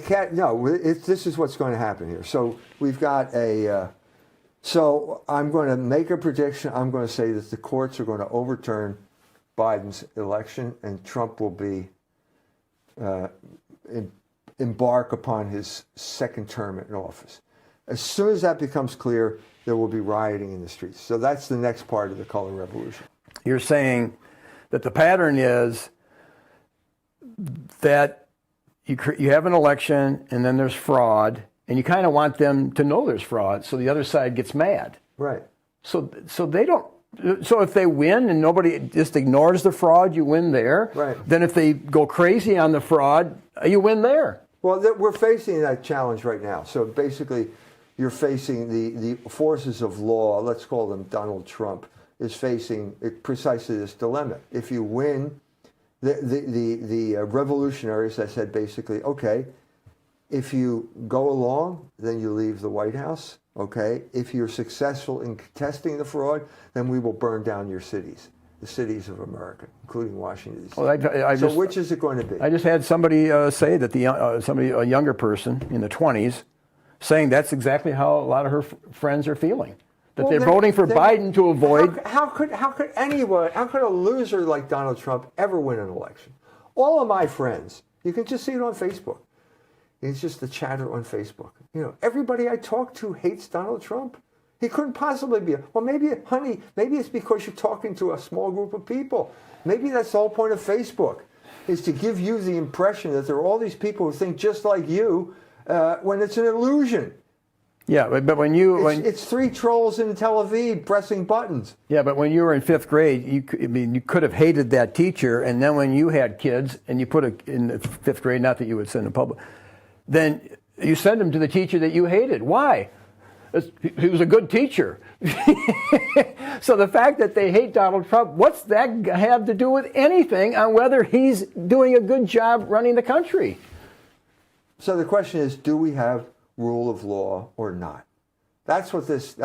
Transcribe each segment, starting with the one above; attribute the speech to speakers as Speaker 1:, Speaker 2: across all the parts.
Speaker 1: can't. No, this is what's going to happen here. So we've got a. So I'm going to make a prediction. I'm going to say that the courts are going to overturn Biden's election, and Trump will be embark upon his second term in office. As soon as that becomes clear, there will be rioting in the streets. So that's the next part of the color revolution.
Speaker 2: You're saying that the pattern is that you have an election and then there's fraud, and you kind of want them to know there's fraud, so the other side gets mad.
Speaker 1: Right.
Speaker 2: So they don't. So if they win and nobody just ignores the fraud, you win there.
Speaker 1: Right.
Speaker 2: Then if they go crazy on the fraud, you win there.
Speaker 1: Well, we're facing that challenge right now. So basically, you're facing the forces of law. Let's call them Donald Trump is facing precisely this dilemma. If you win, the revolutionaries, I said basically, okay, if you go along, then you leave the White House. Okay, if you're successful in contesting the fraud, then we will burn down your cities, the cities of America, including Washington, D.C.
Speaker 2: Well,
Speaker 1: so which is it going to be?
Speaker 2: I just had somebody say that a younger person in the 20s, saying that's exactly how a lot of her friends are feeling. That they're voting for Biden to avoid.
Speaker 1: How could a loser like Donald Trump ever win an election? All of my friends, you can just see it on Facebook. It's just the chatter on Facebook. You know, everybody I talk to hates Donald Trump. He couldn't possibly be. Well, maybe, honey, maybe it's because you're talking to a small group of people. Maybe that's the whole point of Facebook, is to give you the impression that there are all these people who think just like you, when it's an illusion.
Speaker 2: Yeah, but
Speaker 1: it's three trolls in Tel Aviv pressing buttons.
Speaker 2: Yeah, but when you were in fifth grade, you could have hated that teacher, and then when you had kids and you put it in the fifth grade, not that you would send them public, then you send them to the teacher that you hated. Why? He was a good teacher. So the fact that they hate Donald Trump, what's that have to do with anything on whether he's doing a good job running the country?
Speaker 1: So the question is, do we have rule of law or not? That's what this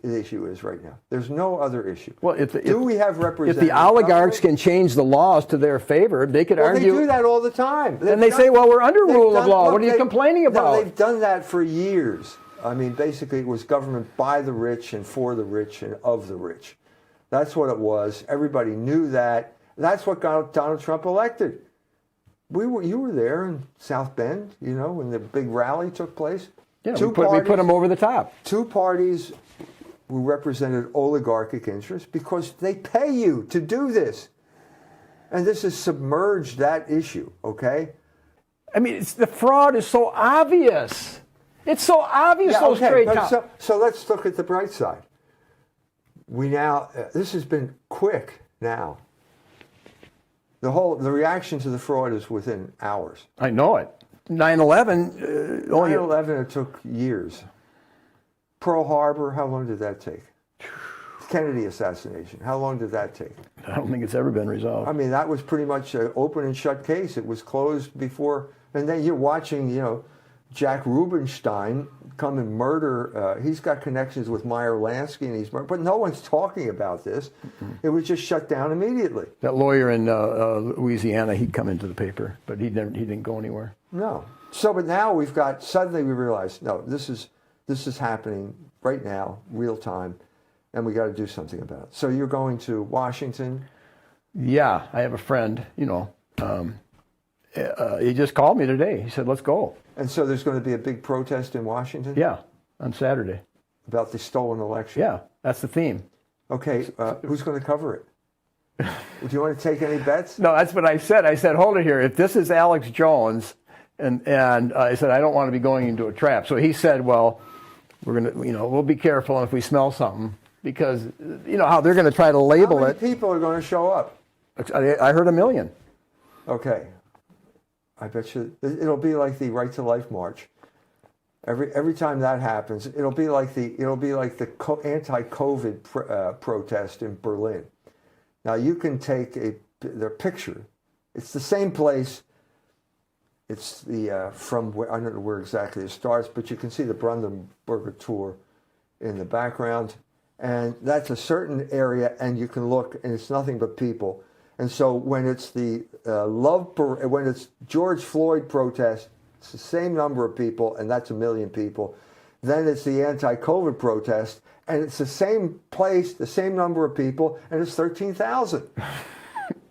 Speaker 1: issue is right now. There's no other issue.
Speaker 2: Well,
Speaker 1: do we have representatives?
Speaker 2: If the oligarchs can change the laws to their favor, they could argue.
Speaker 1: They do that all the time.
Speaker 2: And they say, well, we're under rule of law. What are you complaining about?
Speaker 1: No, they've done that for years. I mean, basically, it was government by the rich and for the rich and of the rich. That's what it was. Everybody knew that. That's what got Donald Trump elected. You were there in South Bend, you know, when the big rally took place.
Speaker 2: Yeah, we put them over the top.
Speaker 1: Two parties who represented oligarchic interests because they pay you to do this. And this has submerged that issue, okay?
Speaker 2: I mean, the fraud is so obvious. It's so obvious, straight up.
Speaker 1: So let's look at the bright side. This has been quick now. The reaction to the fraud is within hours.
Speaker 2: I know it. 9/11.
Speaker 1: 9/11, it took years. Pearl Harbor, how long did that take? Kennedy assassination, how long did that take?
Speaker 2: I don't think it's ever been resolved.
Speaker 1: I mean, that was pretty much an open and shut case. It was closed before, and then you're watching, you know, Jack Rubenstein come and murder. He's got connections with Meyer Lansky, and but no one's talking about this. Mm-hmm. It was just shut down immediately.
Speaker 2: That lawyer in Louisiana, he'd come into the paper, but he didn't go anywhere.
Speaker 1: No. So, but now suddenly we realize, no, this is happening right now, real time, and we got to do something about it. So you're going to Washington?
Speaker 2: Yeah, I have a friend, you know, he just called me today. He said, let's go.
Speaker 1: And so there's going to be a big protest in Washington?
Speaker 2: Yeah, on Saturday.
Speaker 1: About the stolen election?
Speaker 2: Yeah, that's the theme.
Speaker 1: Okay, who's going to cover it? Do you want to take any bets?
Speaker 2: No, that's what I said. I said, hold it here. If this is Alex Jones, and I said, I don't want to be going into a trap. So he said, well, we're going to, you know, we'll be careful if we smell something, because you know how they're going to try to label it.
Speaker 1: How many people are going to show up?
Speaker 2: I heard 1 million.
Speaker 1: Okay. I bet you it'll be like the Right to Life March. Every time that happens, it'll be like the anti-COVID protest in Berlin. Now you can take their picture. It's the same place. It's from where, I don't know where exactly it starts, but you can see the Brandenburger Tor in the background, and that's a certain area, and you can look, and it's nothing but people. And so when it's the when it's George Floyd protest, It's the same number of people, and that's 1 million people. Then it's the anti-COVID protest, and it's the same place, the same number of people, and it's 13,000.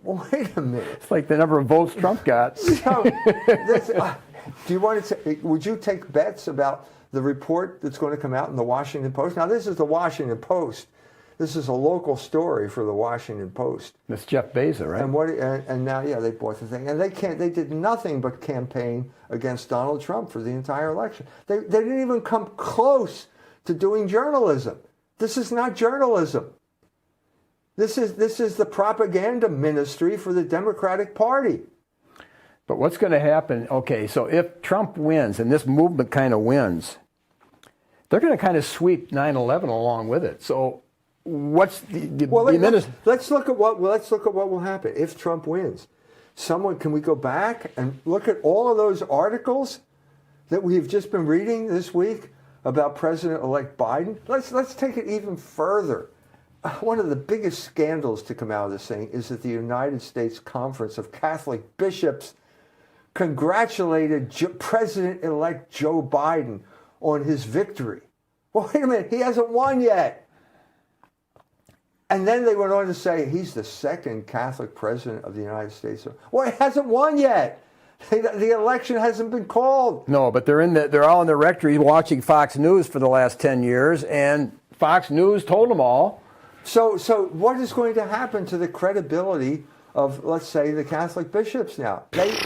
Speaker 1: Wait a minute.
Speaker 2: It's like the number of votes Trump got.
Speaker 1: So, do you want to? Would you take bets about the report that's going to come out in the Washington Post? Now, this is the Washington Post. This is a local story for the Washington Post.
Speaker 2: That's Jeff Bezos, right?
Speaker 1: And now, yeah, they bought the thing, and they did nothing but campaign against Donald Trump for the entire election. They didn't even come close to doing journalism. This is not journalism. This is the propaganda ministry for the Democratic Party.
Speaker 2: But what's going to happen? Okay, so if Trump wins and this movement kind of wins, they're going to kind of sweep 9/11 along with it. So what's
Speaker 1: let's look at what will happen if Trump wins. Can we go back and look at all of those articles that we've just been reading this week about President-elect Biden? Let's take it even further. One of the biggest scandals to come out of this thing is that the United States Conference of Catholic Bishops congratulated President-elect Joe Biden on his victory. Well, wait a minute, he hasn't won yet. And then they went on to say he's the second Catholic president of the United States. Well, he hasn't won yet. The election hasn't been called.
Speaker 2: No, but they're all in the rectory watching Fox News for the last 10 years, and Fox News told them all.
Speaker 1: So what is going to happen to the credibility of, let's say, the Catholic bishops now? They,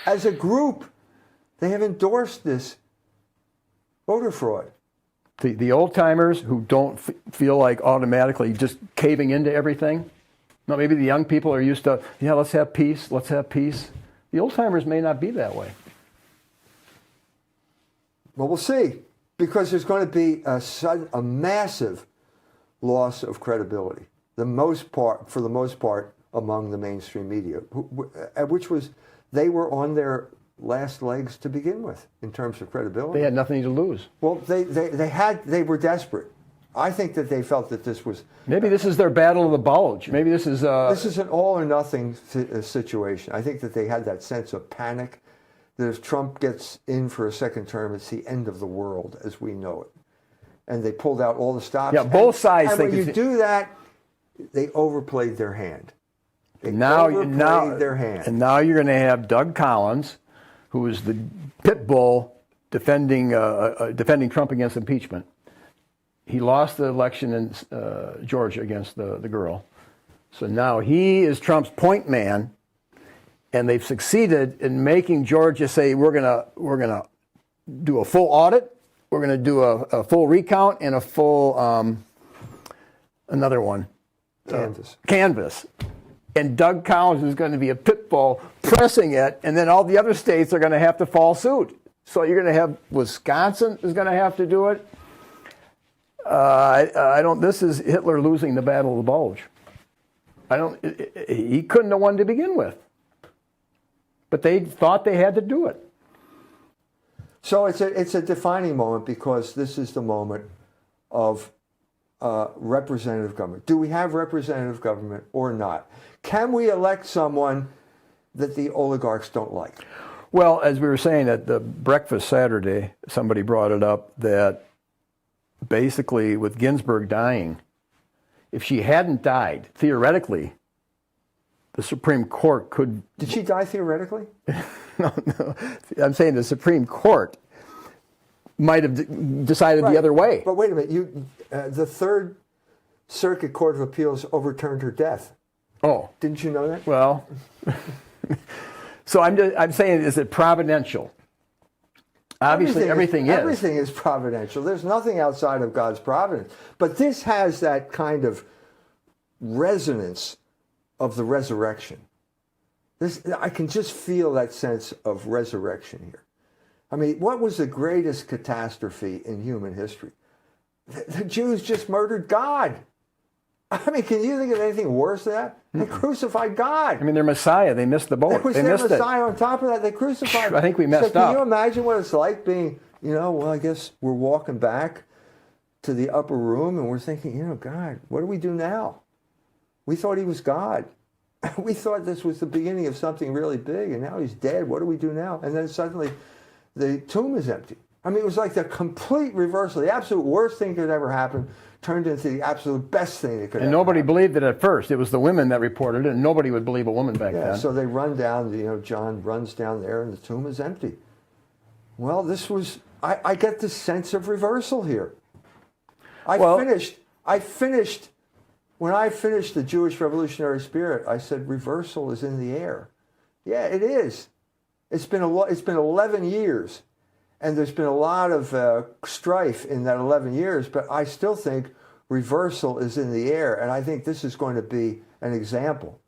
Speaker 1: as a group, they have endorsed this voter fraud.
Speaker 2: The old-timers who don't feel like automatically just caving into everything. No, maybe the young people are used to, yeah, let's have peace, let's have peace. The old-timers may not be that way.
Speaker 1: Well, we'll see, because there's going to be a massive loss of credibility, for the most part, among the mainstream media, which was, they were on their last legs to begin with in terms of credibility.
Speaker 2: They had nothing to lose.
Speaker 1: Well, they were desperate. I think that they felt that this was...
Speaker 2: Maybe this is their battle of the bulge. Maybe this is...
Speaker 1: This is an all or nothing situation. I think that they had that sense of panic, that if Trump gets in for a second term, it's the end of the world as we know it. And they pulled out all the stops.
Speaker 2: Yeah, both sides
Speaker 1: think... And when you do that, they overplayed their hand. They overplayed their hand.
Speaker 2: And now you're going to have Doug Collins, who is the pit bull defending Trump against impeachment. He lost the election in Georgia against the girl. So now he is Trump's point man, and they've succeeded in making Georgia say, we're gonna do a full audit, we're gonna do a full recount and a full another one. Canvas. And Doug Collins is going to be a pit bull pressing it, and then all the other states are going to have to follow suit. So you're going to have Wisconsin is going to have to do it. I don't. This is Hitler losing the battle of the bulge. He couldn't have won to begin with, but they thought they had to do it.
Speaker 1: So it's a defining moment, because this is the moment of representative government. Do we have representative government or not? Can we elect someone that the oligarchs don't like?
Speaker 2: Well, as we were saying at the breakfast Saturday, somebody brought it up that basically with Ginsburg dying, if she hadn't died, theoretically, the Supreme Court could...
Speaker 1: Did she die theoretically?
Speaker 2: No. I'm saying the Supreme Court might have decided the other way.
Speaker 1: But wait a minute. The Third Circuit Court of Appeals overturned her death.
Speaker 2: Oh.
Speaker 1: Didn't you know that?
Speaker 2: Well, so I'm saying, is it providential? Obviously, everything is.
Speaker 1: Everything is providential. There's nothing outside of God's providence. But this has that kind of resonance of the resurrection. I can just feel that sense of resurrection here. I mean, what was the greatest catastrophe in human history? The Jews just murdered God. I mean, can you think of anything worse than that? They crucified God.
Speaker 2: I mean, their Messiah, they missed the boat. They missed
Speaker 1: Messiah on top of that. They crucified him.
Speaker 2: I think we messed up.
Speaker 1: Can you imagine what it's like being, well, I guess we're walking back to the upper room and we're thinking, God, what do we do now? We thought he was God. We thought this was the beginning of something really big, and now he's dead. What do we do now? And then suddenly the tomb is empty. I mean, it was like the complete reversal. The absolute worst thing that could ever happen turned into the absolute best thing that could
Speaker 2: And
Speaker 1: ever
Speaker 2: nobody
Speaker 1: happen.
Speaker 2: believed it at first. It was the women that reported it, and nobody would believe a woman back
Speaker 1: Yeah,
Speaker 2: then.
Speaker 1: so they run down, John runs down there and the tomb is empty. Well, this was, I get this sense of reversal here. When I finished the Jewish Revolutionary Spirit, I said reversal is in the air. Yeah, it is. It's been 11 years, and there's been a lot of strife in that 11 years, but I still think reversal is in the air, and I think this is going to be an example.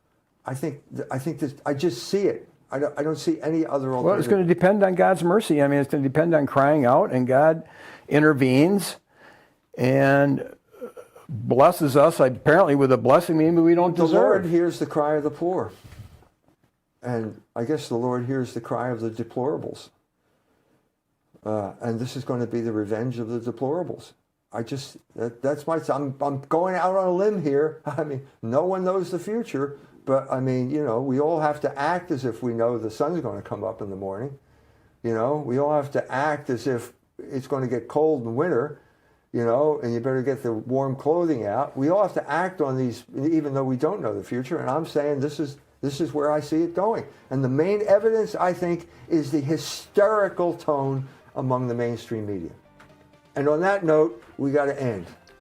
Speaker 1: I think this. I just see it. I don't see any other alternative.
Speaker 2: Well, it's going to depend on God's mercy. I mean, it's going to depend on crying out, and God intervenes and blesses us, apparently with a blessing maybe we don't
Speaker 1: The Lord
Speaker 2: deserve.
Speaker 1: hears the cry of the poor. And I guess the Lord hears the cry of the deplorables. And this is going to be the revenge of the deplorables. I'm going out on a limb here. I mean, no one knows the future, but I mean, we all have to act as if we know the sun's going to come up in the morning. We all have to act as if it's going to get cold in winter, and you better get the warm clothing out. We all have to act on these, even though we don't know the future. And I'm saying this is where I see it going. And the main evidence, I think, is the hysterical tone among the mainstream media. And on that note, we got to end.